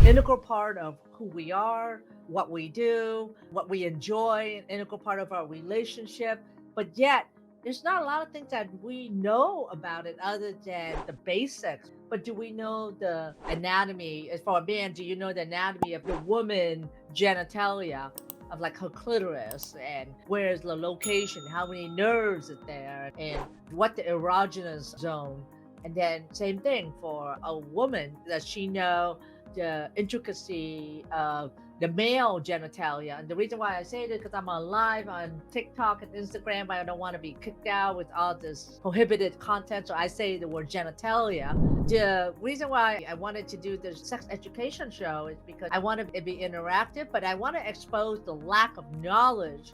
integral part of who we are, what we do, what we enjoy, an integral part of our relationship. But yet, there's not a lot of things that we know about it other than the basics. But do we know the anatomy? As for a man, do you know the anatomy of the woman genitalia? Of like her clitoris and where's the location, how many nerves is there, and what the erogenous zone. And then same thing for a woman. Does she know the intricacy of the male genitalia? And the reason why I say this because I'm on live on TikTok and Instagram, but I don't want to be kicked out with all this prohibited content. So I say the word genitalia. The reason why I wanted to do this sex education show is because I want it to be interactive, but I want to expose the lack of knowledge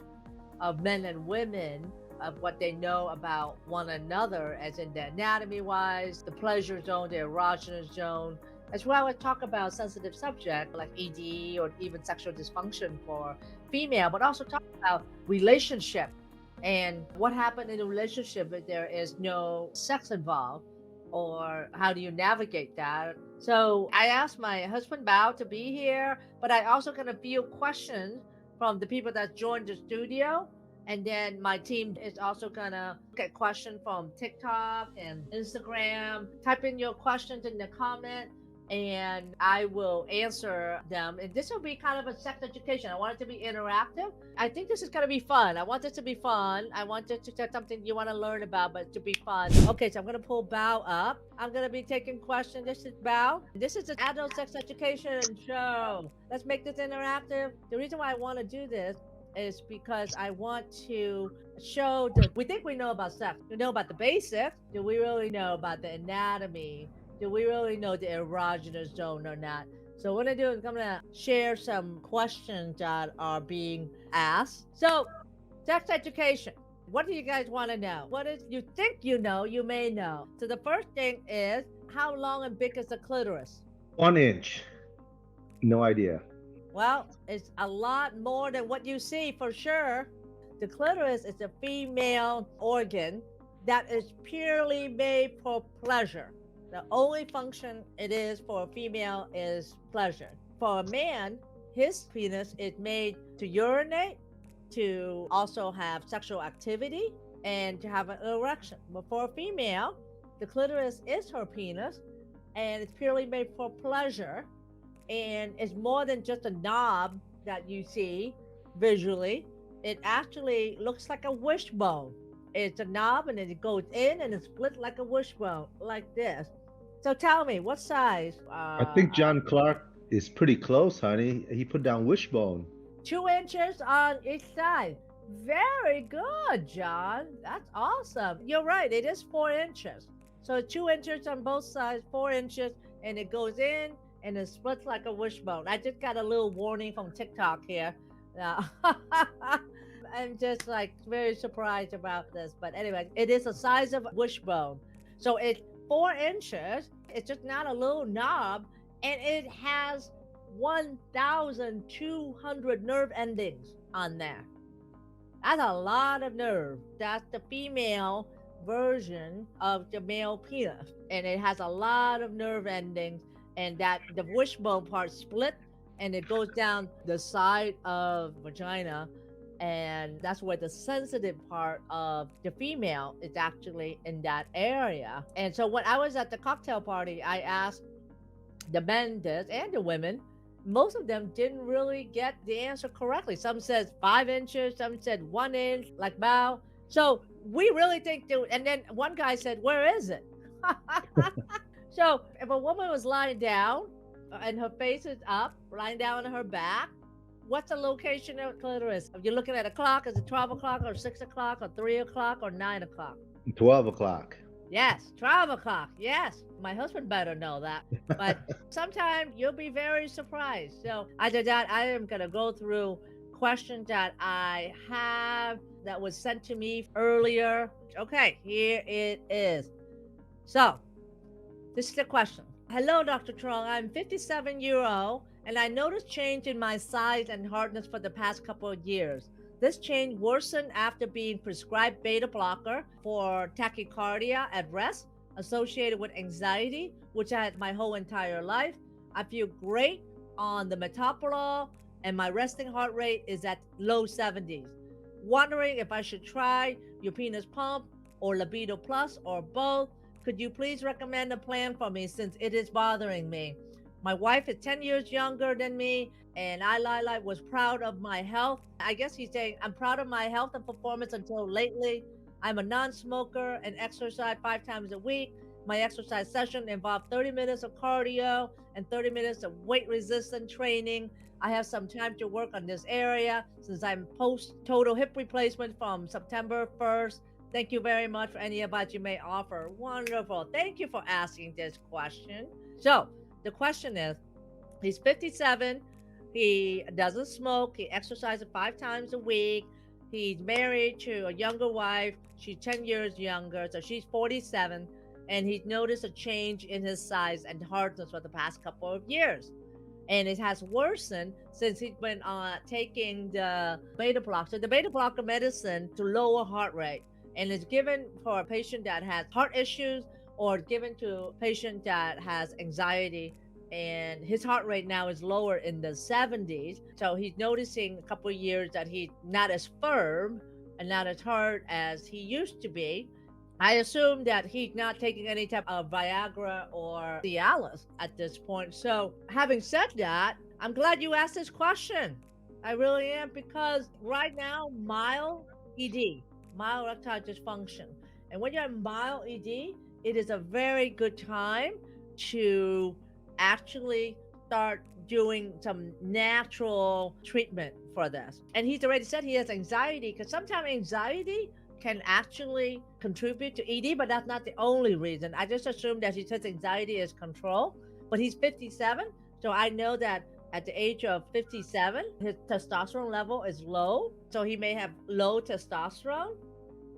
of men and women of what they know about one another, as in the anatomy wise, the pleasure zone, the erogenous zone, as well as talk about sensitive subject like ED or even sexual dysfunction for female, but also talk about relationship and what happened in a relationship if there is no sex involved, or how do you navigate that. So I asked my husband Bao to be here, but I also got a few questions from the people that joined the studio. And then my team is also gonna get questions from TikTok and Instagram. Type in your questions in the comment and I will answer them. And this will be kind of a sex education. I want it to be interactive. I think this is going to be fun. I want this to be fun. I want it to be something you want to learn about, but to be fun. Okay, so I'm going to pull Bao up. I'm going to be taking questions. This is Bao. This is an adult sex education show. Let's make this interactive. The reason why I want to do this is because I want to show that we think we know about sex. We know about the basics. Do we really know about the anatomy? Do we really know the erogenous zone or not? So what I do is I'm gonna share some questions that are being asked. So, sex education. What do you guys want to know? What is you think you know, you may know. So the first thing is how long and big is the clitoris? 1 inch. No idea. Well, it's a lot more than what you see for sure. The clitoris is a female organ that is purely made for pleasure. The only function it is for a female is pleasure. For a man, his penis is made to urinate, to also have sexual activity, and to have an erection. But for a female, the clitoris is her penis, and it's purely made for pleasure. And it's more than just a knob that you see visually. It actually looks like a wishbone. It's a knob and then it goes in and it's split like a wishbone, like this. So tell me, what size? I think John Clark is pretty close, honey. He put down wishbone. 2 inches on each side. Very good, John. That's awesome. You're right. It is 4 inches. So 2 inches on both sides, 4 inches, and it goes in and it splits like a wishbone. I just got a little warning from TikTok here. I'm just like very surprised about this. But anyway, it is the size of a wishbone. So it's 4 inches. It's just not a little knob. And it has 1,200 nerve endings on there. That's a lot of nerve. That's the female version of the male penis. And it has a lot of nerve endings. And that the wishbone part split and it goes down the side of vagina, and that's where the sensitive part of the female is actually in that area. And so when I was at the cocktail party, I asked the men this and the women. Most of them didn't really get the answer correctly. Some said 5 inches, some said 1 inch, like Bao. So we really think that, and then one guy said, "Where is it?" So if a woman was lying down and her face is up, lying down on her back, what's the location of clitoris? If you're looking at a clock, is it 12 o'clock or 6 o'clock or 3 o'clock or 9 o'clock? 12 o'clock. Yes, 12 o'clock. Yes, my husband better know that. But sometimes you'll be very surprised. So after that, I am going to go through questions that I have that was sent to me earlier. Okay, here it is. So this is the question. Hello, Dr. Truong. I'm 57-year-old and I noticed change in my size and hardness for the past couple of years. This change worsened after being prescribed beta blocker for tachycardia at rest associated with anxiety, which I had my whole entire life. I feel great on the metoprolol, and my resting heart rate is at low 70s. Wondering if I should try your penis pump or Libido Plus or both. Could you please recommend a plan for me since it is bothering me? My wife is 10 years younger than me, and I was proud of my health. I guess he's saying I'm proud of my health and performance until lately. I'm a non smoker and exercise 5 times a week. My exercise session involved 30 minutes of cardio and 30 minutes of weight resistance training. I have some time to work on this area since I'm post total hip replacement from September 1st. Thank you very much for any advice you may offer. Wonderful. Thank you for asking this question. So, the question is, he's 57. He doesn't smoke. He exercises 5 times a week. He's married to a younger wife. She's 10 years younger, so she's 47. And he's noticed a change in his size and hardness for the past couple of years. And it has worsened since he's been taking the beta blocker. So the beta blocker medicine to lower heart rate, and it's given for a patient that has heart issues or given to a patient that has anxiety, and his heart rate now is lower in the 70s. So he's noticing a couple of years that he's not as firm and not as hard as he used to be. I assume that he's not taking any type of Viagra or Cialis at this point. So, having said that, I'm glad you asked this question. I really am, because right now, mild ED, mild erectile dysfunction. And when you're in mild ED, it is a very good time to actually start doing some natural treatment for this. And he's already said he has anxiety, because sometimes anxiety can actually contribute to ED, but that's not the only reason. I just assume that he says anxiety is control, but he's 57. So I know that at the age of 57, his testosterone level is low. So he may have low testosterone,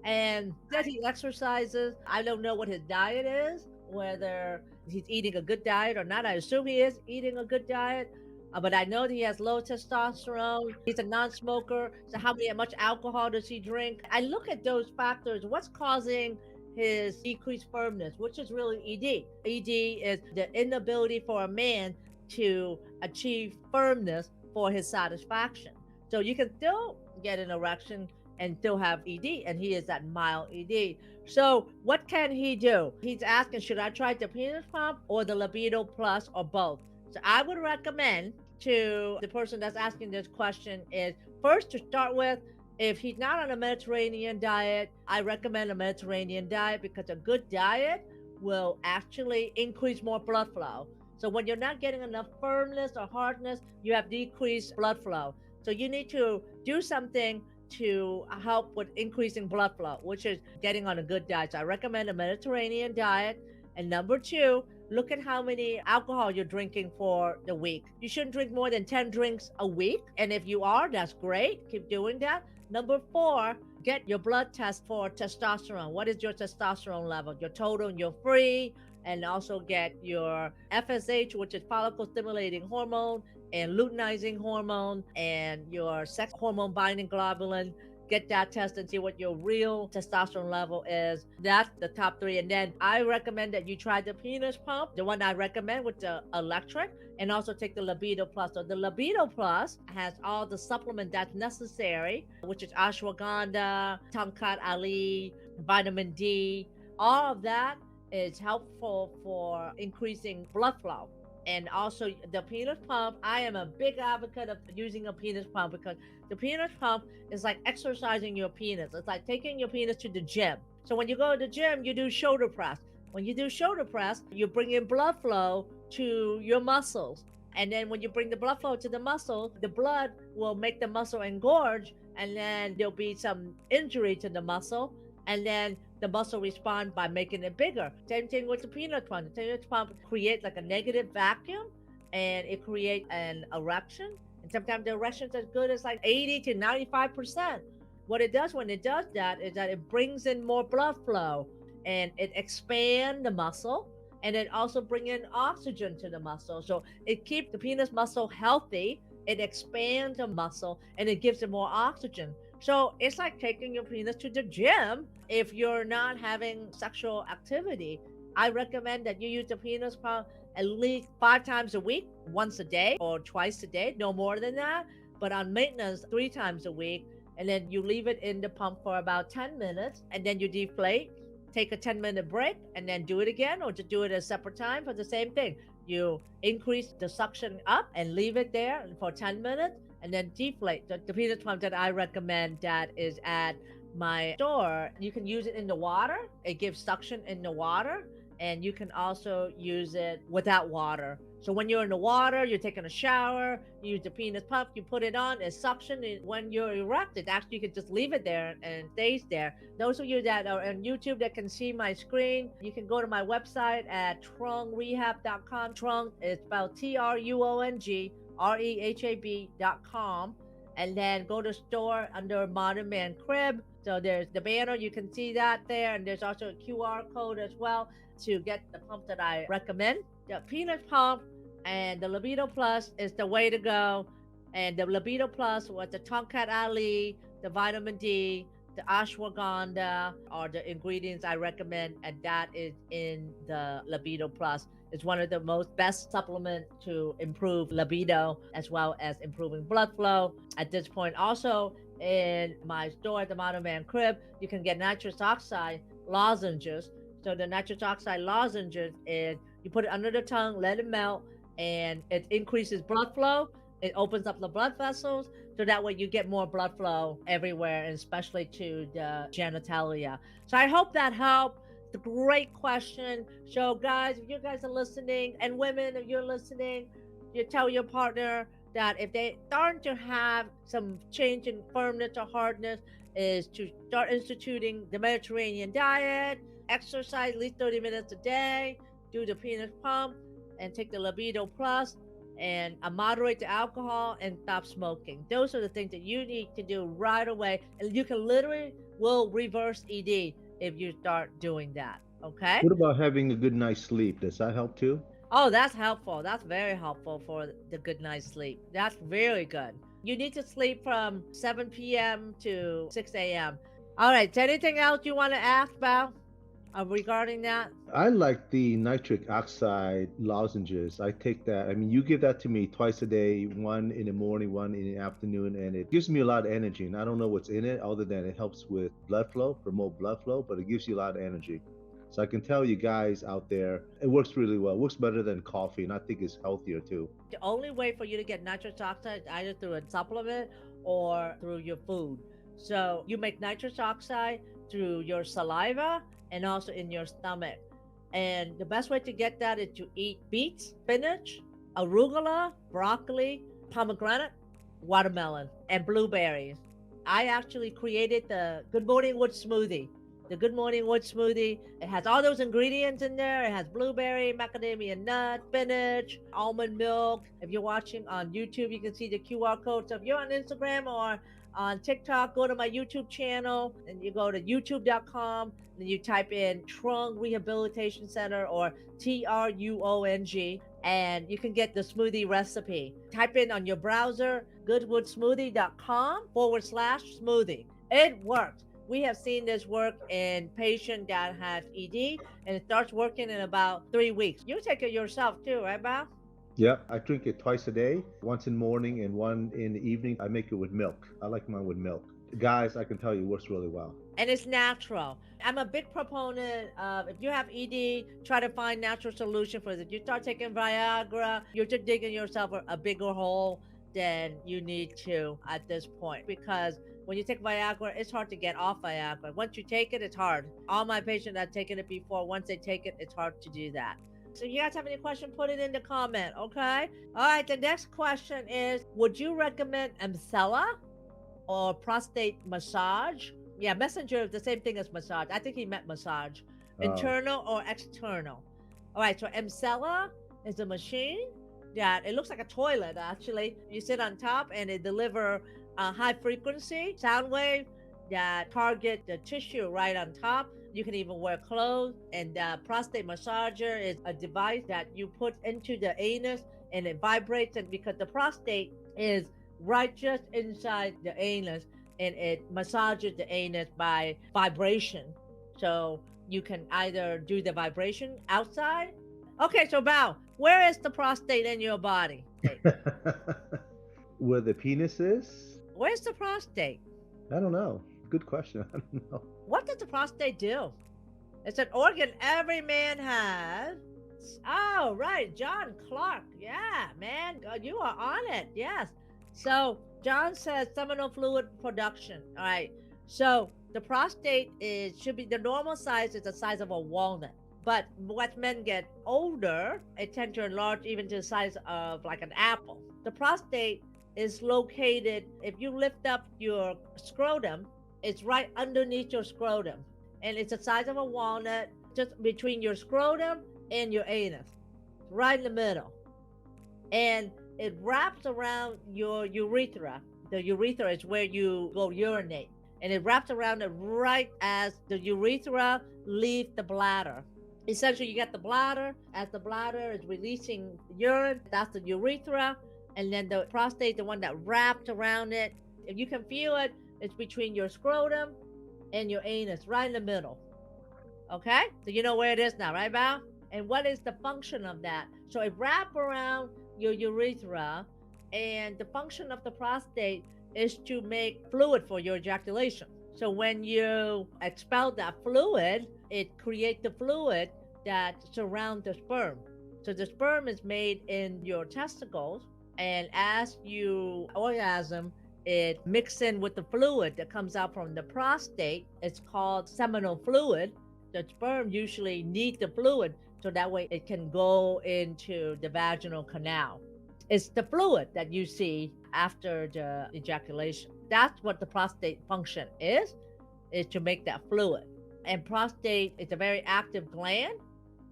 and that he exercises. I don't know what his diet is, whether he's eating a good diet or not. I assume he is eating a good diet. But I know that he has low testosterone. He's a non-smoker. So much alcohol does he drink? I look at those factors. What's causing his decreased firmness, which is really ED. ED is the inability for a man to achieve firmness for his satisfaction. So you can still get an erection and still have ED, and he is at mild ED. So what can he do? He's asking, should I try the penis pump or the Libido Plus or both? So I would recommend to the person that's asking this question is, first, to start with, if he's not on a Mediterranean diet, I recommend a Mediterranean diet, because a good diet will actually increase more blood flow. So when you're not getting enough firmness or hardness, you have decreased blood flow. So you need to do something to help with increasing blood flow, which is getting on a good diet. So I recommend a Mediterranean diet. And number two, look at how many alcohol you're drinking for the week. You shouldn't drink more than 10 drinks a week. And if you are, that's great. Keep doing that. Number four, get your blood test for testosterone. What is your testosterone level? Your total and your free. And also get your FSH, which is follicle stimulating hormone, and luteinizing hormone, and your sex hormone binding globulin. Get that test and see what your real testosterone level is. That's the top three. And then I recommend that you try the penis pump, the one I recommend with the electric, and also take the Libido Plus. So the Libido Plus has all the supplement that's necessary, which is ashwagandha, Tongkat Ali, vitamin D. All of that is helpful for increasing blood flow. And also the penis pump, I am a big advocate of using a penis pump, because the penis pump is like exercising your penis. It's like taking your penis to the gym. So when you go to the gym, you do shoulder press. When you do shoulder press, you bring in blood flow to your muscles. And then when you bring the blood flow to the muscle, the blood will make the muscle engorge, and then there'll be some injury to the muscle. And then the muscle respond by making it bigger. Same thing with the penis pump. The penis pump creates like a negative vacuum, and it creates an erection. And sometimes the erection is as good as like 80 to 95%. What it does when it does that is that it brings in more blood flow, and it expands the muscle, and it also brings in oxygen to the muscle. So it keeps the penis muscle healthy. It expands the muscle, and it gives it more oxygen. So it's like taking your penis to the gym if you're not having sexual activity. I recommend that you use the penis pump at least 5 times a week, once a day or twice a day, no more than that. But on maintenance, 3 times a week. And then you leave it in the pump for about 10 minutes and then you deflate, take a 10-minute break, and then do it again, or just do it at a separate time for the same thing. You increase the suction up and leave it there for 10 minutes and then deflate. The penis pump that I recommend that is at my store, you can use it in the water. It gives suction in the water, and you can also use it without water. So when you're in the water, you're taking a shower, you use the penis pump, you put it on, it's suction. When you're erect, it actually you can just leave it there and it stays there. Those of you that are on YouTube that can see my screen, you can go to my website at truongrehab.com. Truong is spelled TRUONG REHAB.com, and then go to store under Modern Man Crib. So there's the banner, you can see that there, and there's also a QR code as well to get the pump that I recommend. The penis pump and the Libido Plus is the way to go. And the Libido Plus with the Tongkat Ali, the vitamin D, the ashwagandha are the ingredients I recommend, and that is in the Libido Plus. It's one of the most best supplements to improve libido as well as improving blood flow. At this point, also in my store at the Modern Man Crib, you can get nitrous oxide lozenges. So the nitrous oxide lozenges is you put it under the tongue, let it melt, and it increases blood flow. It opens up the blood vessels, so that way you get more blood flow everywhere, and especially to the genitalia. So I hope that helped. It's a great question. So guys, if you guys are listening, and women, if you're listening, you tell your partner that if they start to have some change in firmness or hardness, is to start instituting the Mediterranean diet, exercise at least 30 minutes a day, do the penis pump, and take the Libido Plus, and moderate the alcohol and stop smoking. Those are the things that you need to do right away, and you can literally will reverse ED if you start doing that. Okay. What about having a good night's sleep? Does that help too? Oh, that's helpful. That's very helpful for the good night's sleep. That's very good. You need to sleep from 7 p.m. to 6 a.m. All right. Is there anything else you want to ask about regarding that? I like the nitric oxide lozenges. I take that. I mean, you give that to me twice a day, one in the morning, one in the afternoon, and it gives me a lot of energy. And I don't know what's in it other than it helps with blood flow, promote blood flow, but it gives you a lot of energy. So I can tell you guys out there, it works really well. It works better than coffee, and I think it's healthier too. The only way for you to get nitrous oxide is either through a supplement or through your food. So you make nitrous oxide through your saliva and also in your stomach. And the best way to get that is to eat beets, spinach, arugula, broccoli, pomegranate, watermelon, and blueberries. I actually created the Good Morning Wood smoothie. The Good Morning Wood smoothie, it has all those ingredients in there. It has blueberry, macadamia nut, spinach, almond milk. If you're watching on YouTube, you can see the QR code. So if you're on Instagram or on TikTok, go to my YouTube channel and you go to youtube.com and you type in Truong Rehabilitation Center or TRUONG, and you can get the smoothie recipe. Type in on your browser goodwoodsmoothie.com/smoothie. It works. We have seen this work in patients that have ED, and it starts working in about 3 weeks. You take it yourself too, right, Bob? Yeah, I drink it twice a day, once in the morning and one in the evening. I make it with milk. I like mine with milk. Guys, I can tell you it works really well. And it's natural. I'm a big proponent of, if you have ED, try to find natural solution for it. If you start taking Viagra, you're just digging yourself a bigger hole than you need to at this point, because when you take Viagra, it's hard to get off Viagra. Once you take it, it's hard. All my patients have taken it before. Once they take it, it's hard to do that. So if you guys have any question, put it in the comment, okay? All right, the next question is, would you recommend Emsella or prostate massage? Yeah, messenger is the same thing as massage. I think he meant massage. Internal or external? All right, so Emsella is a machine that it looks like a toilet, actually. You sit on top and it delivers a high frequency sound wave that target the tissue right on top. You can even wear clothes. And the prostate massager is a device that you put into the anus and it vibrates. And because the prostate is right just inside the anus, and it massages the anus by vibration. So You can either do the vibration outside. Okay, so Bao, where is the prostate in your body? Where the penis is? Where's the prostate? I don't know. Good question. I don't know. What does the prostate do? It's an organ every man has. Oh, right. John Clark. Yeah, man. You are on it. Yes. So, John says seminal fluid production. All right. So, the prostate should be the normal size is the size of a walnut. But as men get older, it tends to enlarge even to the size of like an apple. The prostate is located, if you lift up your scrotum, it's right underneath your scrotum. And it's the size of a walnut, just between your scrotum and your anus, right in the middle. And it wraps around your urethra. The urethra is where you go urinate. And it wraps around it right as the urethra leaves the bladder. Essentially, you get the bladder. As the bladder is releasing urine, that's the urethra. And then the prostate, the one that wrapped around it. If you can feel it, it's between your scrotum and your anus, right in the middle. Okay? So you know where it is now, right, Val? And what is the function of that? So it wraps around your urethra, and the function of the prostate is to make fluid for your ejaculation. So when you expel that fluid, it creates the fluid that surrounds the sperm. So the sperm is made in your testicles, and as you orgasm, it mixes in with the fluid that comes out from the prostate. It's called seminal fluid. The sperm usually needs the fluid so that way it can go into the vaginal canal. It's the fluid that you see after the ejaculation. That's what the prostate function is to make that fluid. And prostate is a very active gland.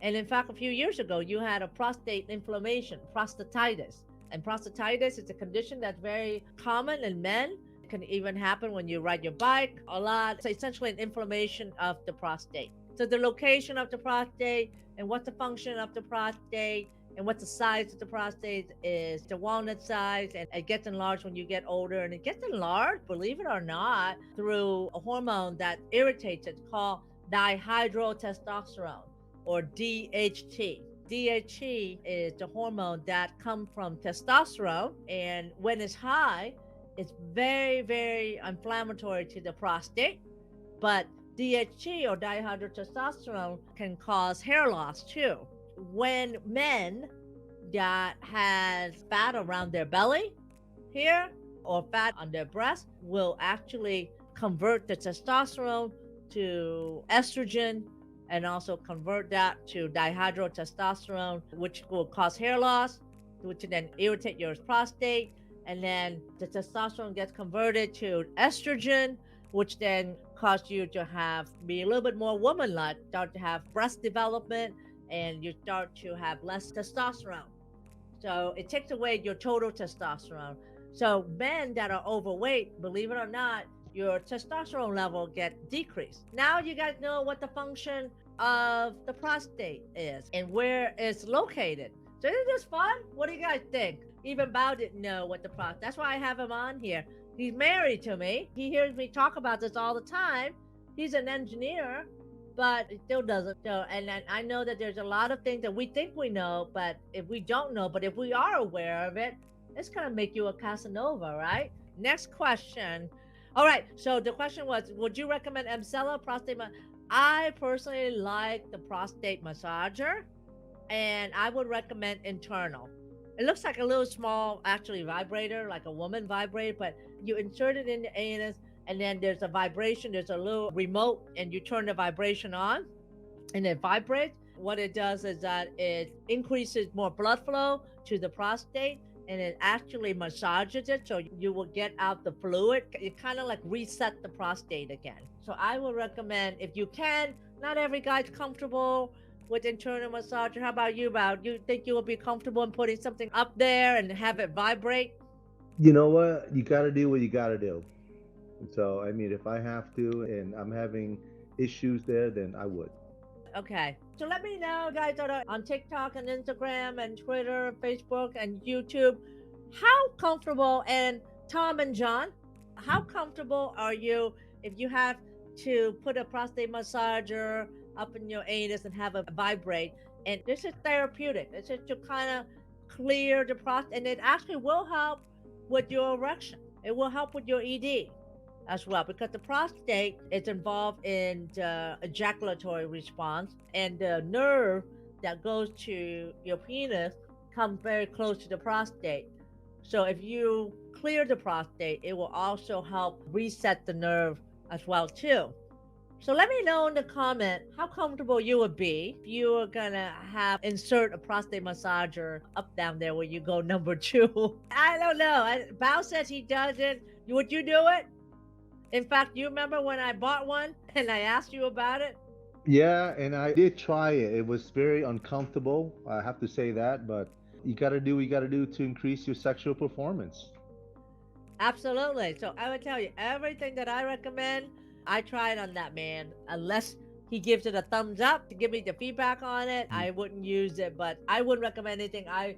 And in fact, a few years ago, you had a prostate inflammation, prostatitis. And prostatitis is a condition that's very common in men. It can even happen when you ride your bike a lot. It's essentially an inflammation of the prostate. So the location of the prostate and what the function of the prostate and what the size of the prostate is the walnut size, and it gets enlarged when you get older, and it gets enlarged, believe it or not, through a hormone that irritates it called dihydrotestosterone, or DHT. DHT is the hormone that comes from testosterone, and when it's high, it's very, very inflammatory to the prostate. But DHT, or dihydrotestosterone, can cause hair loss too. When men that has fat around their belly here or fat on their breast will actually convert the testosterone to estrogen, and also convert that to dihydrotestosterone, which will cause hair loss, which then irritate your prostate. And then the testosterone gets converted to estrogen, which then cause you to be a little bit more woman-like, start to have breast development, and you start to have less testosterone. So it takes away your total testosterone. So men that are overweight, believe it or not, your testosterone level get decreased. Now you guys know what the function of the prostate is and where it's located. So isn't this fun? What do you guys think? Even Bao didn't know what the prostate. That's why I have him on here. He's married to me. He hears me talk about this all the time. He's an engineer, but he still doesn't. So, and then I know that there's a lot of things that we think we know, but if we don't know, but if we are aware of it, it's gonna make you a Casanova, right? Next question. All right. So the question was, would you recommend Emcella prostate? I personally like the prostate massager, and I would recommend internal. It looks like a little small, actually, vibrator, like a woman vibrator, but you insert it in the anus, and then there's a vibration. There's a little remote, and you turn the vibration on, and it vibrates. What it does is that it increases more blood flow to the prostate, and it actually massages it, so you will get out the fluid. It kind of like reset the prostate again. So I would recommend, if you can. Not every guy's comfortable with internal massager. How about you, Bao? You think you will be comfortable in putting something up there and have it vibrate? You know what? You got to do what you got to do. So, I mean, if I have to and I'm having issues there, then I would. Okay. So let me know, guys, on TikTok and Instagram and Twitter, Facebook and YouTube, how comfortable, and Tom and John, how comfortable are you if you have to put a prostate massager up in your anus and have it vibrate. And this is therapeutic. This is to kind of clear the prostate, and it actually will help with your erection. It will help with your ED as well, because the prostate is involved in the ejaculatory response, and the nerve that goes to your penis comes very close to the prostate. So if you clear the prostate, it will also help reset the nerve as well too. So let me know in the comment how comfortable you would be if you were gonna have insert a prostate massager up down there where you go number two. I don't know. Bao says he does it. Would you do it? In fact, you remember when I bought one and I asked you about it? Yeah, and I did try it. It was very uncomfortable. I have to say that, but you got to do what you got to do to increase your sexual performance. Absolutely. So I would tell you everything that I recommend, I tried on that man. Unless he gives it a thumbs up to give me the feedback on it, Mm. I wouldn't use it. But I wouldn't recommend anything I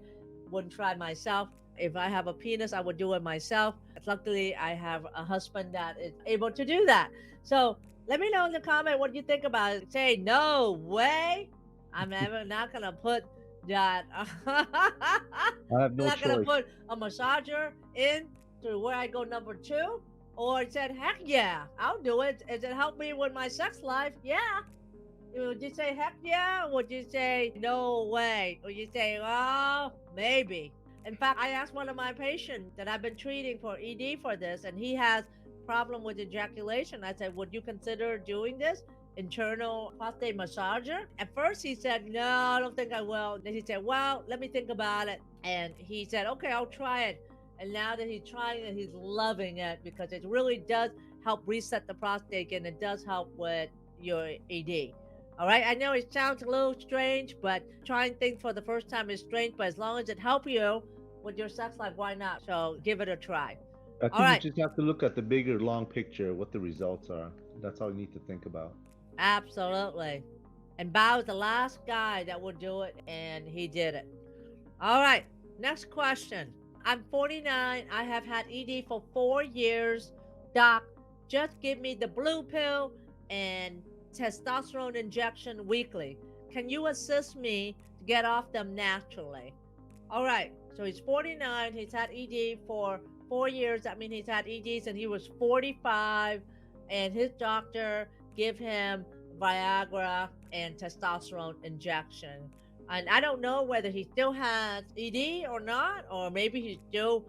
wouldn't try myself. If I have a penis, I would do it myself. Luckily, I have a husband that is able to do that. So let me know in the comment what you think about it. Say, no way. I'm ever not going to put that. I have I'm no not going to choice. put a massager in to where I go number two. Or it said, heck yeah, I'll do it. Does it help me with my sex life? Yeah. Would you say heck yeah? Or would you say no way? Or you say, oh, maybe? In fact, I asked one of my patients that I've been treating for ED for this, and he has problem with ejaculation. I said, would you consider doing this? Internal prostate massager? At first he said, no, I don't think I will. Then he said, well, let me think about it. And he said, okay, I'll try it. And now that he's trying it, he's loving it because it really does help reset the prostate and it does help with your ED. All right, I know it sounds a little strange, but trying things for the first time is strange. But as long as it helps you with your sex life, why not? So give it a try. I All think you right, just have to look at the bigger, long picture, what the results are. That's all you need to think about. absolutely. And Bao is the last guy that would do it, and he did it. All right, next question. I'm 49. I have had ED for 4 years. Doc, just give me the blue pill and testosterone injection weekly. Can you assist me to get off them naturally? All right, so he's 49. He's had ED for 4 years. That means he's had EDs and he was 45. And his doctor gave him Viagra and testosterone injection. And I don't know whether he still has ED or not, or maybe he still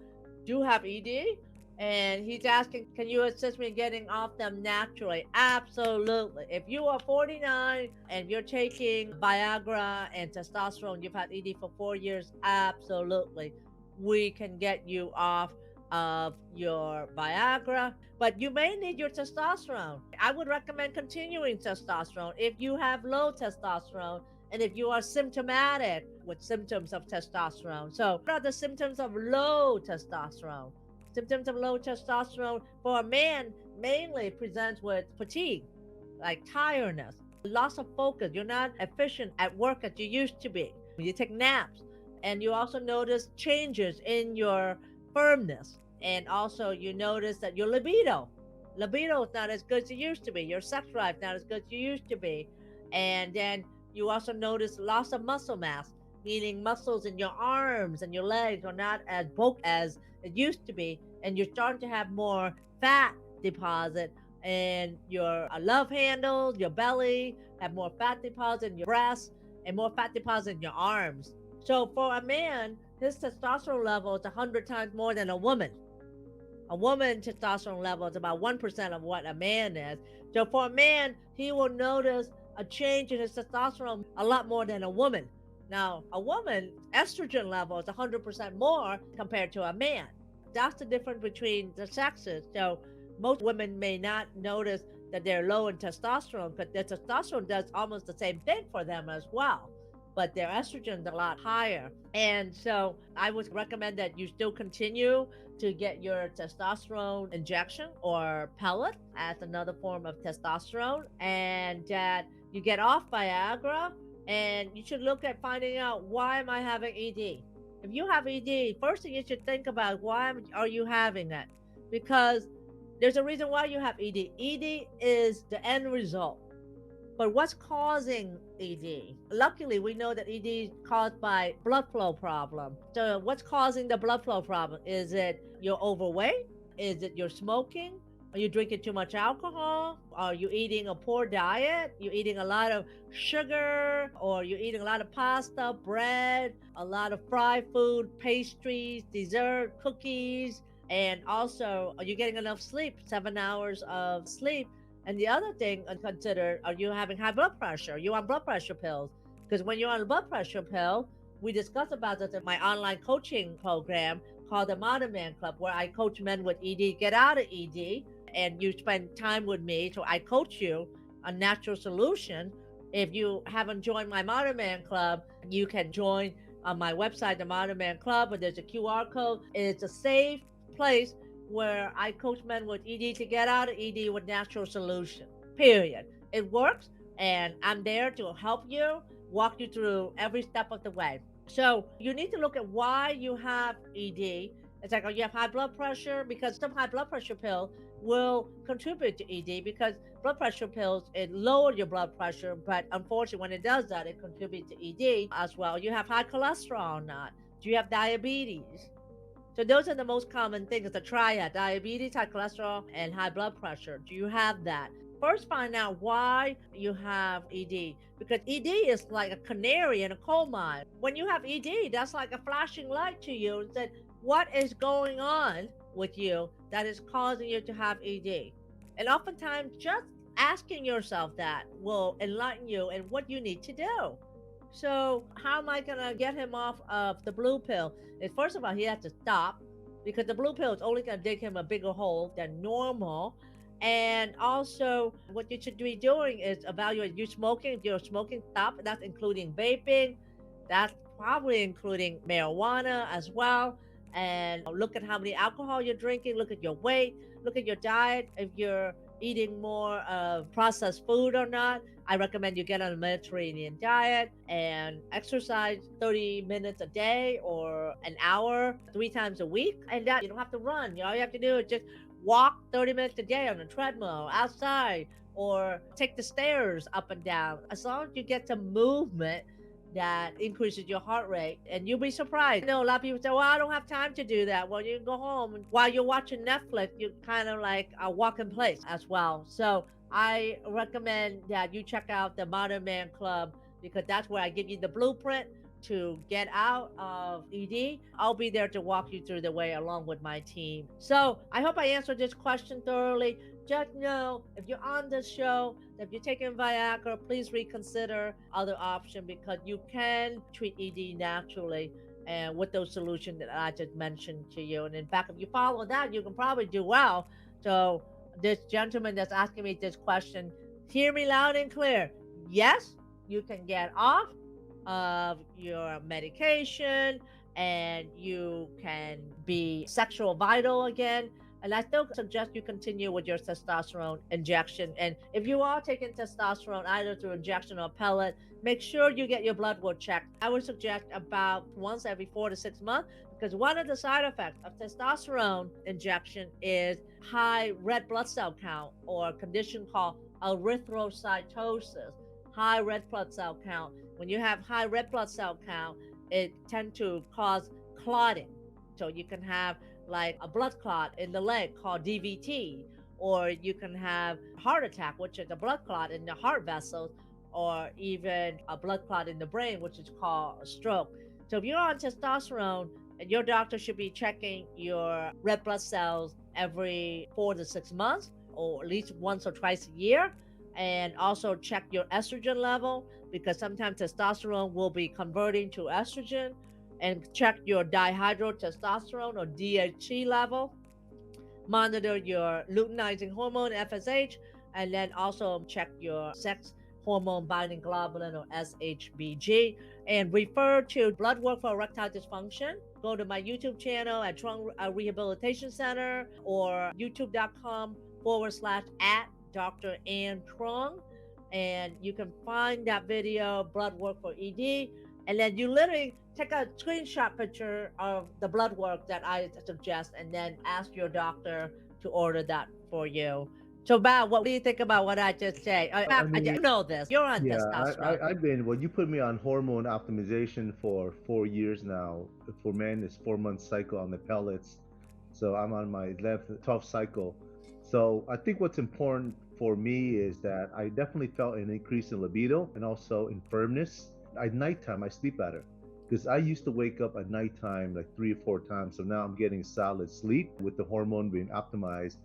do have ED. And he's asking, can you assist me in getting off them naturally? Absolutely. If you are 49 and you're taking Viagra and testosterone, you've had ED for 4 years, absolutely. We can get you off of your Viagra, but you may need your testosterone. I would recommend continuing testosterone if you have low testosterone and if you are symptomatic with symptoms of testosterone. So, what are the symptoms of low testosterone? Symptoms of low testosterone for a man mainly presents with fatigue, like tiredness, loss of focus. You're not efficient at work as you used to be. You take naps, and you also notice changes in your firmness. And also, you notice that your libido is not as good as it used to be. Your sex drive not as good as you used to be. And then you also notice loss of muscle mass, meaning muscles in your arms and your legs are not as bulky as it used to be. And you're starting to have more fat deposit in your love handles, your belly, have more fat deposit in your breasts, and more fat deposit in your arms. So for a man, his testosterone level is 100 times more than a woman. A woman's testosterone level is about 1% of what a man is. So for a man, he will notice a change in his testosterone a lot more than a woman. Now, a woman, estrogen level is 100% more compared to a man. That's the difference between the sexes. So most women may not notice that they're low in testosterone because their testosterone does almost the same thing for them as well, but their estrogen is a lot higher. And so I would recommend that you still continue to get your testosterone injection or pellet as another form of testosterone, and that you get off Viagra, and you should look at finding out, why am I having ED? If you have ED, first thing you should think about, why are you having it? Because there's a reason why you have ED. ED is the end result. But what's causing ED? Luckily, we know that ED is caused by blood flow problem. So what's causing the blood flow problem? Is it you're overweight? Is it you're smoking? Are you drinking too much alcohol? Are you eating a poor diet? You eating a lot of sugar, or you eating a lot of pasta, bread, a lot of fried food, pastries, dessert, cookies, and also are you getting enough sleep? 7 hours of sleep. And the other thing to consider, are you having high blood pressure? Are you on blood pressure pills? Because when you're on a blood pressure pill, we discussed about this in my online coaching program called the Modern Man Club, where I coach men with ED get out of ED, and you spend time with me. So I coach you a natural solution. If you haven't joined my Modern Man Club, you can join on my website, the Modern Man Club, and there's a QR code. It's a safe place where I coach men with ED to get out of ED with natural solution. Period. It works, and I'm there to help you, walk you through every step of the way. So you need to look at why you have ED. It's like, oh, you have high blood pressure, because some high blood pressure pill will contribute to ED, because blood pressure pills, it lower your blood pressure, but unfortunately when it does that, it contributes to ED as well. You have high cholesterol or not? Do you have diabetes? So those are the most common things, the triad: diabetes, high cholesterol, and high blood pressure. Do you have that? First, find out why you have ED, because ED is like a canary in a coal mine. When you have ED, that's like a flashing light to you and said, what is going on with you that is causing you to have ED? And oftentimes, just asking yourself that will enlighten you and what you need to do. So how am I gonna get him off of the blue pill? Is first of all, he has to stop, because the blue pill is only gonna dig him a bigger hole than normal. And also, what you should be doing is evaluate you smoking. If you're smoking, stop. That's including vaping. That's probably including marijuana as well. And look at how many alcohol you're drinking. Look at your weight. Look at your diet. If you're eating more of processed food or not, I recommend you get on a Mediterranean diet and exercise 30 minutes a day or an hour 3 times a week. And that you don't have to run. All you have to do is just walk 30 minutes a day on a treadmill outside, or take the stairs up and down. As long as you get some movement, that increases your heart rate, and you'll be surprised. I know a lot of people say, well, I don't have time to do that. Well, you can go home, and while you're watching Netflix, you kind of like a walk in place as well. So I recommend that you check out the Modern Man Club, because that's where I give you the blueprint to get out of ED. I'll be there to walk you through the way along with my team. So I hope I answered this question thoroughly. Just know, if you're on this show, if you're taking Viagra, please reconsider other options, because you can treat ED naturally and with those solutions that I just mentioned to you. And in fact, if you follow that, you can probably do well. So this gentleman that's asking me this question, hear me loud and clear. Yes, you can get off of your medication, and you can be sexual vital again. And I still suggest you continue with your testosterone injection. And if you are taking testosterone either through injection or pellet, make sure you get your blood work checked. I would suggest about once every 4 to 6 months, because one of the side effects of testosterone injection is high red blood cell count, or a condition called erythrocytosis. High red blood cell count. When you have high red blood cell count, it tends to cause clotting. So you can have like a blood clot in the leg called DVT, or you can have heart attack, which is a blood clot in the heart vessels, or even a blood clot in the brain, which is called a stroke. So if you're on testosterone, and your doctor should be checking your red blood cells every 4 to 6 months, or at least once or twice a year, and also check your estrogen level, because sometimes testosterone will be converting to estrogen, and check your dihydrotestosterone or DHT level, monitor your luteinizing hormone FSH, and then also check your sex hormone binding globulin or SHBG, and refer to blood work for erectile dysfunction. Go to my YouTube channel at Truong Rehabilitation Center, or youtube.com/@ Dr. Ann Truong, and you can find that video, blood work for ED, and then you literally take a screenshot picture of the blood work that I suggest, and then ask your doctor to order that for you. So, Bao, what do you think about what I just say? In I fact, mean, you know this. You're on yeah, testosterone. I've been, well, you put me on hormone optimization for 4 years now. For men, it's 4 month cycle on the pellets. So I'm on my 11th, 12th cycle. So I think what's important for me is that I definitely felt an increase in libido and also in firmness. At nighttime, I sleep better because I used to wake up at nighttime like 3 or 4 times. So now I'm getting solid sleep with the hormone being optimized.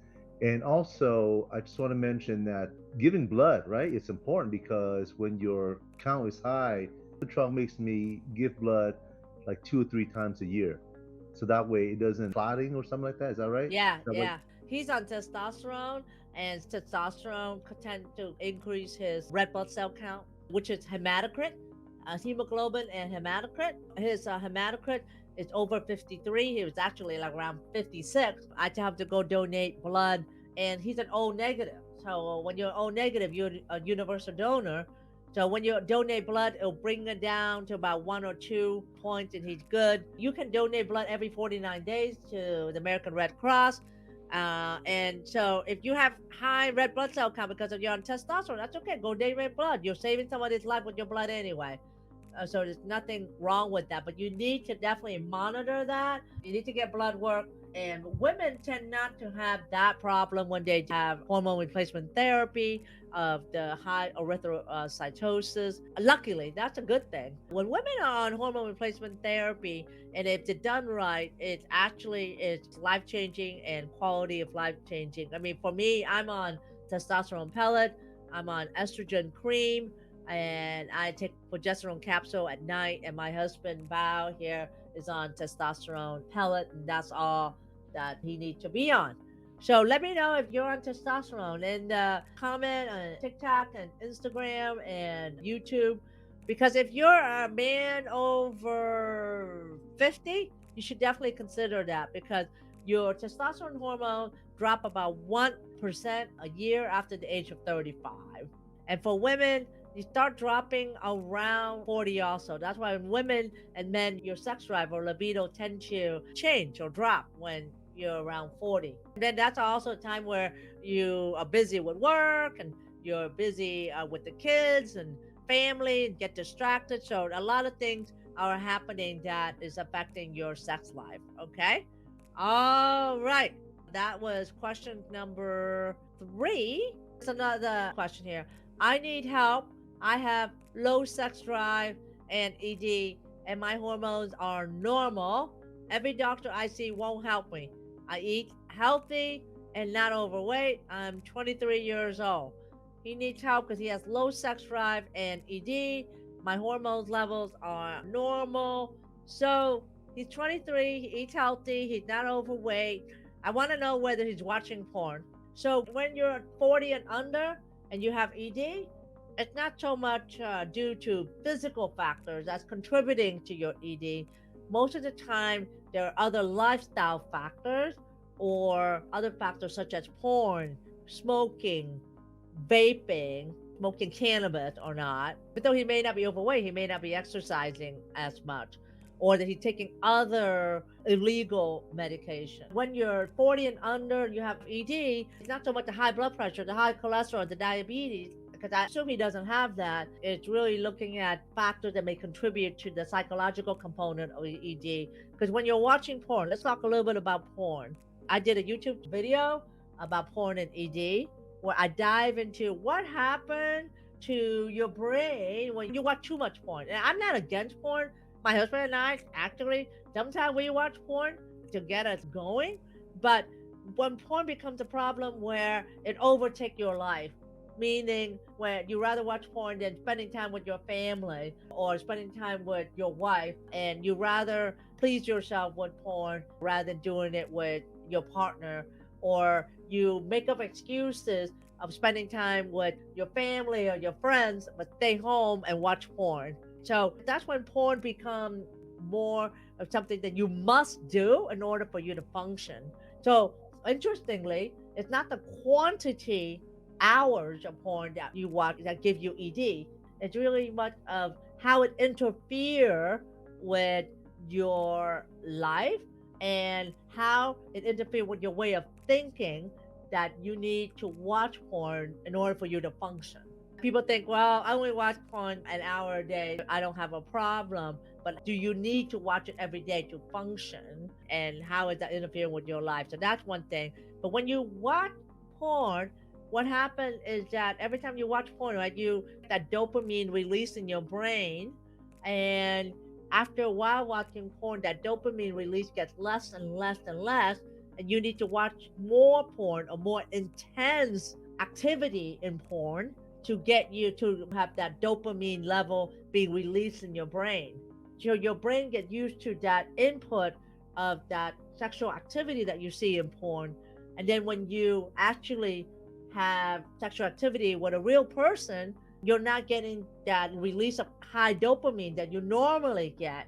And also, I just want to mention that giving blood, right? It's important because when your count is high, the trial makes me give blood like 2 or 3 times a year. So that way it doesn't clotting or something like that. Is that right? Yeah, That way, yeah. He's on testosterone, and testosterone could tend to increase his red blood cell count, which is hematocrit, hemoglobin and hematocrit. His hematocrit is over 53. He was actually like around 56. I have to go donate blood, and he's an O negative. So when you're O negative, you're a universal donor. So when you donate blood, it'll bring it down to about 1 or 2 points, and he's good. You can donate blood every 49 days to the American Red Cross. And so if you have high red blood cell count because of your on testosterone, that's okay. Go donate blood. You're saving somebody's life with your blood anyway. So there's nothing wrong with that, but you need to definitely monitor that. You need to get blood work. And women tend not to have that problem when they have hormone replacement therapy of the high erythrocytosis. Luckily, that's a good thing. When women are on hormone replacement therapy, and if it's done right, it's life changing and quality of life changing. I mean, for me, I'm on testosterone pellet, I'm on estrogen cream, and I take progesterone capsule at night. And my husband Bao here is on testosterone pellet, and that's all that he needs to be on. So let me know if you're on testosterone, and comment on TikTok and Instagram and YouTube. Because if you're a man over 50, you should definitely consider that, because your testosterone hormone drop about 1% a year after the age of 35. And for women, you start dropping around 40 also. That's why in women and men, your sex drive or libido tend to change or drop when you're around 40. And then that's also a time where you are busy with work, and you're busy with the kids and family, and get distracted. So a lot of things are happening that is affecting your sex life. Okay. All right. That was question number 3. There's another question here. I need help. I have low sex drive and ED, and my hormones are normal. Every doctor I see won't help me. I eat healthy and not overweight. I'm 23 years old. He needs help because he has low sex drive and ED. My hormones levels are normal. So he's 23, he eats healthy, he's not overweight. I want to know whether he's watching porn. So when you're 40 and under and you have ED, it's not so much due to physical factors that's contributing to your ED. Most of the time, there are other lifestyle factors or other factors such as porn, smoking, vaping, smoking cannabis or not. But though he may not be overweight, he may not be exercising as much, or that he's taking other illegal medication. When you're 40 and under, you have ED, it's not so much the high blood pressure, the high cholesterol, the diabetes, because I assume he doesn't have that. It's really looking at factors that may contribute to the psychological component of ED. Because when you're watching porn, let's talk a little bit about porn. I did a YouTube video about porn and ED, where I dive into what happened to your brain when you watch too much porn. And I'm not against porn. My husband and I actually sometimes we watch porn to get us going, but when porn becomes a problem where it overtakes your life, meaning where you rather watch porn than spending time with your family or spending time with your wife, and you rather please yourself with porn rather than doing it with your partner, or you make up excuses of spending time with your family or your friends but stay home and watch porn. So that's when porn becomes more of something that you must do in order for you to function. So interestingly, it's not the quantity hours of porn that you watch that give you ED. It's really much of how it interfere with your life and how it interfere with your way of thinking that you need to watch porn in order for you to function. People think, well, I only watch porn an hour a day. I don't have a problem. But do you need to watch it every day to function? And how is that interfering with your life? So that's one thing. But when you watch porn, what happens is that every time you watch porn, right, you that dopamine release in your brain, and after a while watching porn, that dopamine release gets less and less and less, and you need to watch more porn or more intense activity in porn to get you to have that dopamine level being released in your brain. So your brain gets used to that input of that sexual activity that you see in porn. And then when you actually have sexual activity with a real person, you're not getting that release of high dopamine that you normally get.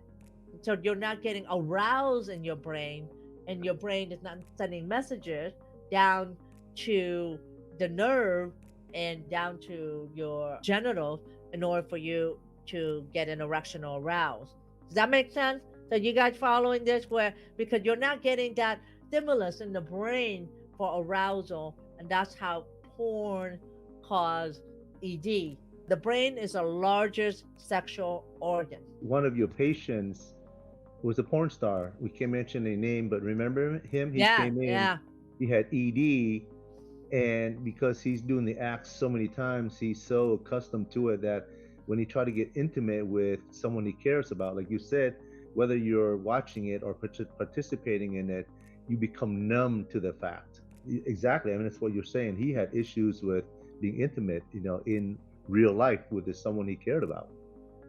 So you're not getting aroused in your brain, and your brain is not sending messages down to the nerve and down to your genitals in order for you to get an erection or aroused. Does that make sense? So you guys following this, where because you're not getting that stimulus in the brain for arousal, and that's how porn cause ED. The brain is the largest sexual organ. One of your patients was a porn star. We can't mention a name, but remember him? He Yeah, came in, yeah. he had ED, and because he's doing the acts so many times, he's so accustomed to it that when he try to get intimate with someone he cares about, like you said, whether you're watching it or participating in it, you become numb to the fact. Exactly. I mean, that's what you're saying. He had issues with being intimate, in real life with someone he cared about.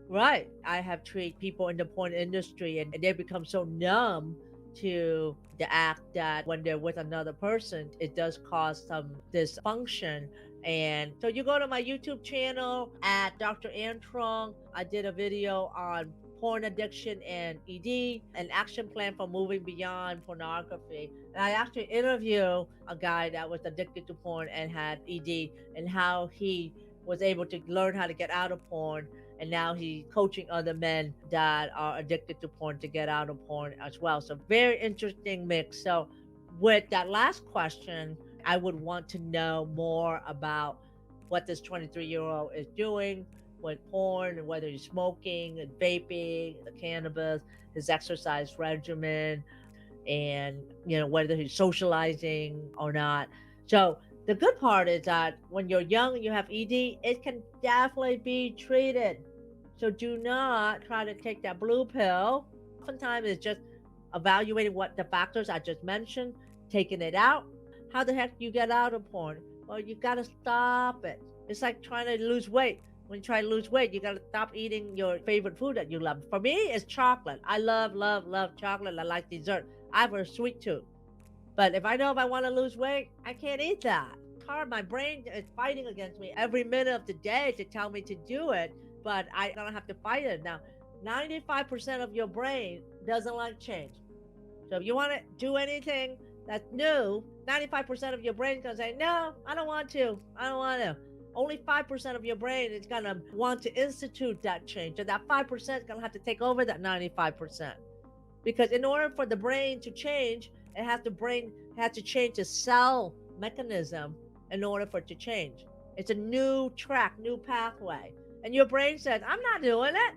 Right. I have treated people in the porn industry, and they become so numb to the act that when they're with another person, it does cause some dysfunction. And so you go to my YouTube channel at Dr. Truong. I did a video on porn addiction and ED, an action plan for moving beyond pornography. And I actually interview a guy that was addicted to porn and had ED, and how he was able to learn how to get out of porn, and now he's coaching other men that are addicted to porn to get out of porn as well. So very interesting mix. So with that last question, I would want to know more about what this 23-year-old is doing with porn, and whether he's smoking and vaping, the cannabis, his exercise regimen, and whether he's socializing or not. So the good part is that when you're young and you have ED, it can definitely be treated. So do not try to take that blue pill. Oftentimes it's just evaluating what the factors I just mentioned, taking it out. How the heck do you get out of porn? Well, you gotta stop it. It's like trying to lose weight. When you try to lose weight, you gotta stop eating your favorite food that you love. For me, it's chocolate. I love, love, love chocolate. I like dessert. I have a sweet tooth. But if I know if I want to lose weight, I can't eat that. It's hard. My brain is fighting against me every minute of the day to tell me to do it, but I don't have to fight it. Now, 95% of your brain doesn't like change. So if you want to do anything that's new, 95% of your brain is going to say, no, I don't want to. I don't want to. Only 5% of your brain is going to want to institute that change. So that 5% is going to have to take over that 95%. Because in order for the brain to change, it has to change the cell mechanism in order for it to change. It's a new track, new pathway. And your brain says, I'm not doing it.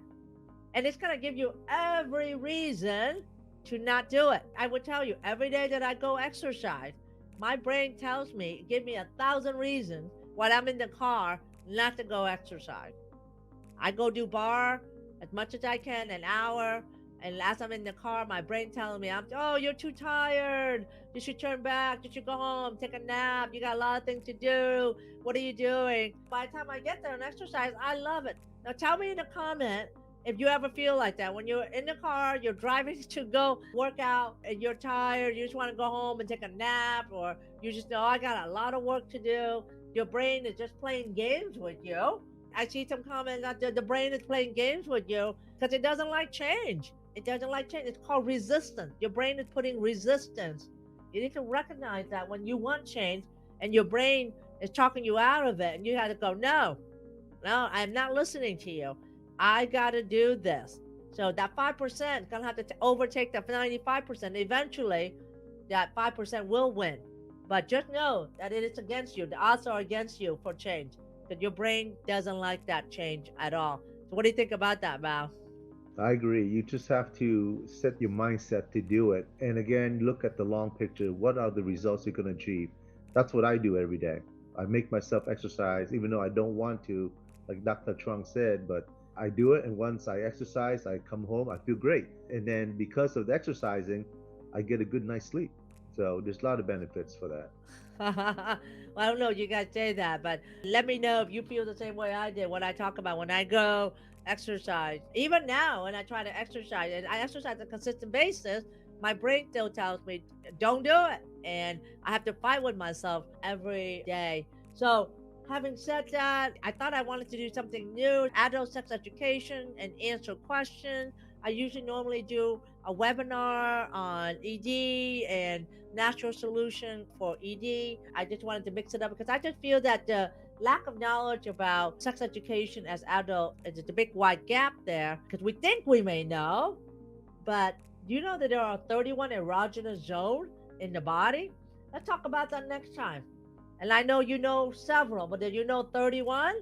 And it's going to give you every reason to not do it. I would tell you, every day that I go exercise, my brain tells me, give me 1,000 reasons while I'm in the car not to go exercise. I go do bar as much as I can, an hour. And as I'm in the car, my brain telling me, oh, you're too tired. You should turn back. You should go home, take a nap. You got a lot of things to do. What are you doing? By the time I get there and exercise, I love it. Now tell me in the comment if you ever feel like that. When you're in the car, you're driving to go work out, and you're tired, you just want to go home and take a nap, or you just know, I got a lot of work to do. Your brain is just playing games with you. I see some comments that the brain is playing games with you because it doesn't like change. It doesn't like change. It's called resistance. Your brain is putting resistance. You need to recognize that when you want change and your brain is talking you out of it, and you have to go, no, I'm not listening to you. I got to do this. So that 5% is going to have to overtake that 95%. Eventually, that 5% will win. But just know that it is against you. The odds are against you for change. Because your brain doesn't like that change at all. So what do you think about that, Val? I agree. You just have to set your mindset to do it. And again, look at the long picture. What are the results you're going to achieve? That's what I do every day. I make myself exercise, even though I don't want to, like Dr. Truong said, but I do it. And once I exercise, I come home, I feel great. And then because of the exercising, I get a good night's sleep. So there's a lot of benefits for that. Well, I don't know. You guys say that, but let me know if you feel the same way I did when I talk about when I go exercise. Even now, when I try to exercise and I exercise on a consistent basis, my brain still tells me, don't do it. And I have to fight with myself every day. So, having said that, I thought I wanted to do something new adult sex education and answer questions. I usually normally do a webinar on ED and natural solution for ED. I just wanted to mix it up because I just feel that the lack of knowledge about sex education as adult is a big wide gap there because we think we may know, but do you know that there are 31 erogenous zones in the body? Let's talk about that next time. And I know you know several, but did you know 31?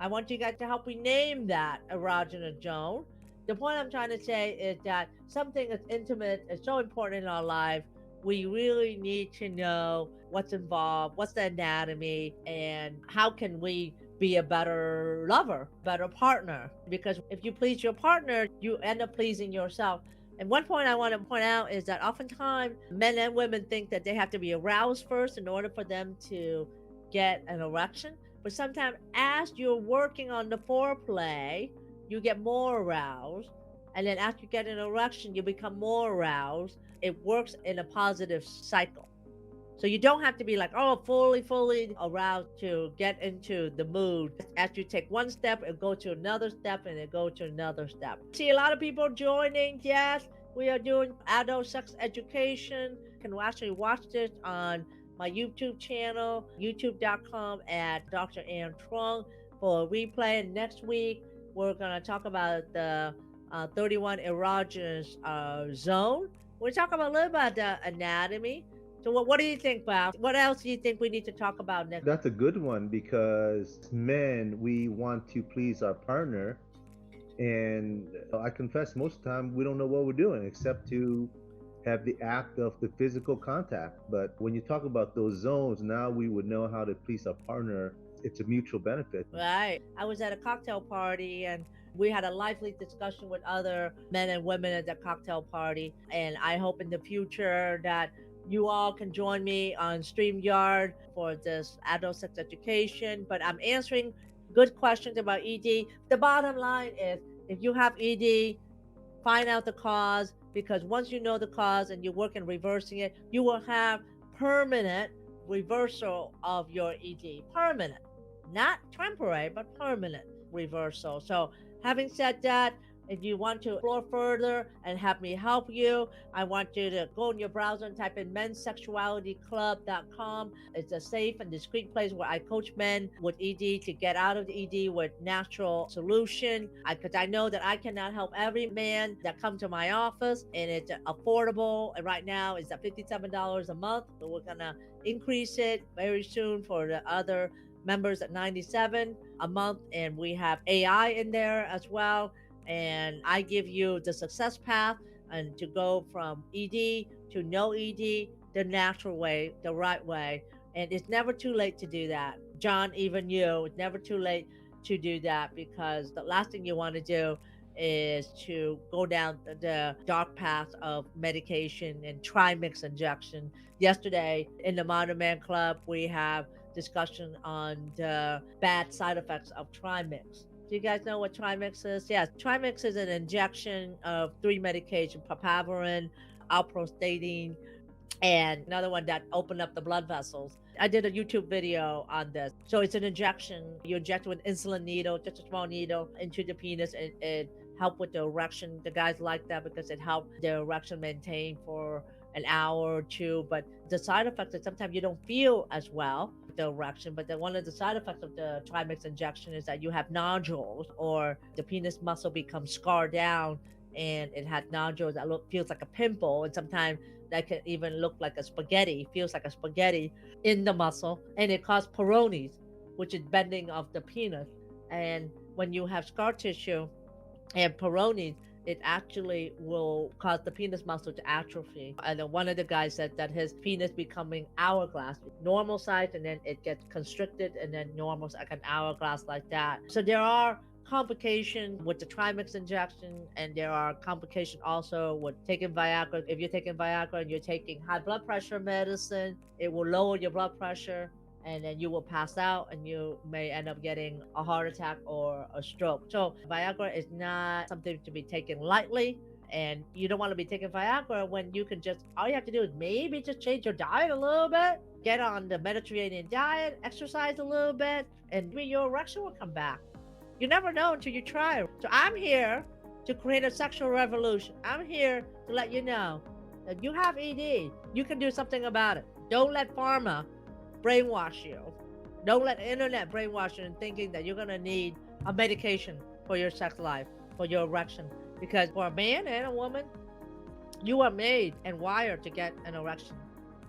I want you guys to help me name that erogenous zone. The point I'm trying to say is that something that's intimate is so important in our life. We really need to know what's involved, what's the anatomy, and how can we be a better lover, better partner. Because if you please your partner, you end up pleasing yourself. And one point I want to point out is that oftentimes men and women think that they have to be aroused first in order for them to get an erection. But sometimes, as you're working on the foreplay, you get more aroused. And then, after you get an erection, you become more aroused. It works in a positive cycle. So you don't have to be like, oh, fully aroused to get into the mood. As you take one step, it go to another step, and it go to another step. See a lot of people joining. Yes, we are doing adult sex education. You can actually watch this on my YouTube channel, youtube.com at Dr. Ann Truong for a replay. And next week, we're going to talk about the 31 erogenous zone. We're talking about a little about the anatomy. So what do you think, Bob? What else do you think we need to talk about next? That's a good one because men, we want to please our partner. And I confess, most of the time, we don't know what we're doing except to have the act of the physical contact. But when you talk about those zones, now we would know how to please our partner. It's a mutual benefit. Right. I was at a cocktail party and we had a lively discussion with other men and women at the cocktail party. And I hope in the future that you all can join me on StreamYard for this adult sex education. But I'm answering good questions about ED. The bottom line is if you have ED, find out the cause because once you know the cause and you work in reversing it, you will have permanent reversal of your ED. Permanent, not temporary, but permanent reversal. So, having said that, if you want to explore further and have me help you, I want you to go in your browser and type in menssexualityclub.com. It's a safe and discreet place where I coach men with ED to get out of the ED with natural solution. Because I know that I cannot help every man that come to my office, and it's affordable. And right now, it's at $57 a month. So we're gonna increase it very soon for the other members at 97 a month, and we have AI in there as well, and I give you the success path and to go from ED to no ED the natural way, the right way. And it's never too late to do that. John, even you, it's never too late to do that because the last thing you want to do is to go down the dark path of medication and trimix injection. Yesterday in the Modern Man Club, we have discussion on the bad side effects of trimix. Do you guys know what trimix is? Yes, trimix is an injection of three medications: papaverine, alprostatin, and another one that opened up the blood vessels. I did a YouTube video on this. So it's an injection. You inject with insulin needle, just a small needle into the penis, and it helped with the erection. The guys like that because it helped the erection maintain for an hour or two. But the side effects is sometimes you don't feel as well with the erection. But one of the side effects of the trimix injection is that you have nodules or the penis muscle becomes scarred down and it had nodules that feels like a pimple, and sometimes that can even look like a spaghetti, feels like a spaghetti in the muscle, and it causes porones, which is bending of the penis. And when you have scar tissue and porones, it actually will cause the penis muscle to atrophy. And then one of the guys said that his penis becoming hourglass, normal size, and then it gets constricted, and then normal, like an hourglass like that. So there are complications with the trimix injection, and there are complications also with taking Viagra. If you're taking Viagra and you're taking high blood pressure medicine, it will lower your blood pressure, and then you will pass out and you may end up getting a heart attack or a stroke. So Viagra is not something to be taken lightly, and you don't want to be taking Viagra when you can just, all you have to do is maybe just change your diet a little bit, get on the Mediterranean diet, exercise a little bit, and maybe your erection will come back. You never know until you try. So I'm here to create a sexual revolution. I'm here to let you know that you have ED. You can do something about it. Don't let pharma brainwash you. Don't let the internet brainwash you in thinking that you're going to need a medication for your sex life, for your erection. Because for a man and a woman, you are made and wired to get an erection.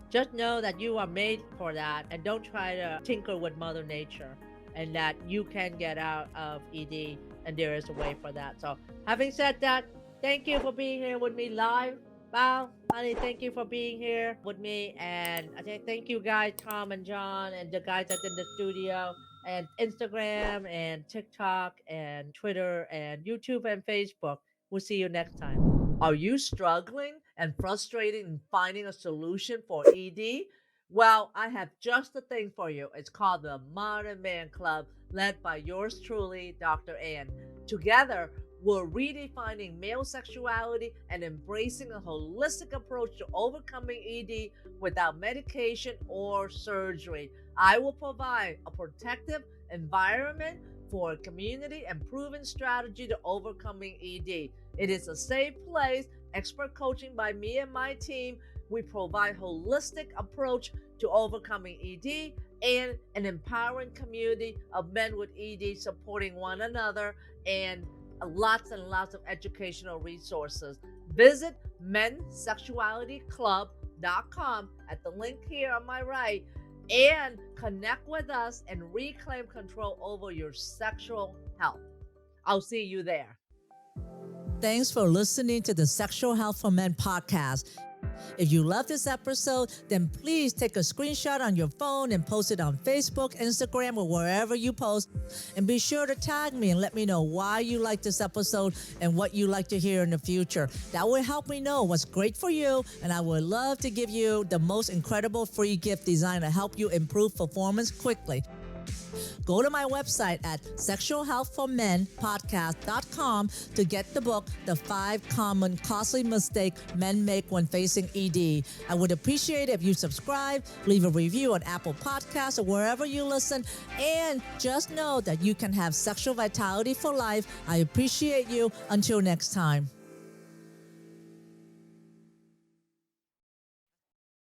Just know that you are made for that, and don't try to tinker with Mother Nature, and that you can get out of ED, and there is a way for that. So having said that, thank you for being here with me live. Wow, honey, thank you for being here with me. And I thank you guys, Tom and John, and the guys that's in the studio, and Instagram, and TikTok, and Twitter, and YouTube, and Facebook. We'll see you next time. Are you struggling and frustrated in finding a solution for ED? Well, I have just the thing for you. It's called the Modern Man Club, led by yours truly, Dr. Ann. Together, we're redefining male sexuality and embracing a holistic approach to overcoming ED without medication or surgery. I will provide a protective environment for a community and proven strategy to overcoming ED. It is a safe place, expert coaching by me and my team. We provide holistic approach to overcoming ED and an empowering community of men with ED supporting one another, and lots and lots of educational resources. Visit mensexualityclub.com at the link here on my right, and connect with us and reclaim control over your sexual health. I'll see you there. Thanks for listening to the Sexual Health for Men podcast. If you love this episode, then please take a screenshot on your phone and post it on Facebook, Instagram, or wherever you post. And be sure to tag me and let me know why you like this episode and what you like to hear in the future. That will help me know what's great for you, and I would love to give you the most incredible free gift designed to help you improve performance quickly. Go to my website at sexualhealthformenpodcast.com to get the book, The 5 Common Costly Mistakes Men Make When Facing ED. I would appreciate it if you subscribe, leave a review on Apple Podcasts or wherever you listen, and just know that you can have sexual vitality for life. I appreciate you. Until next time.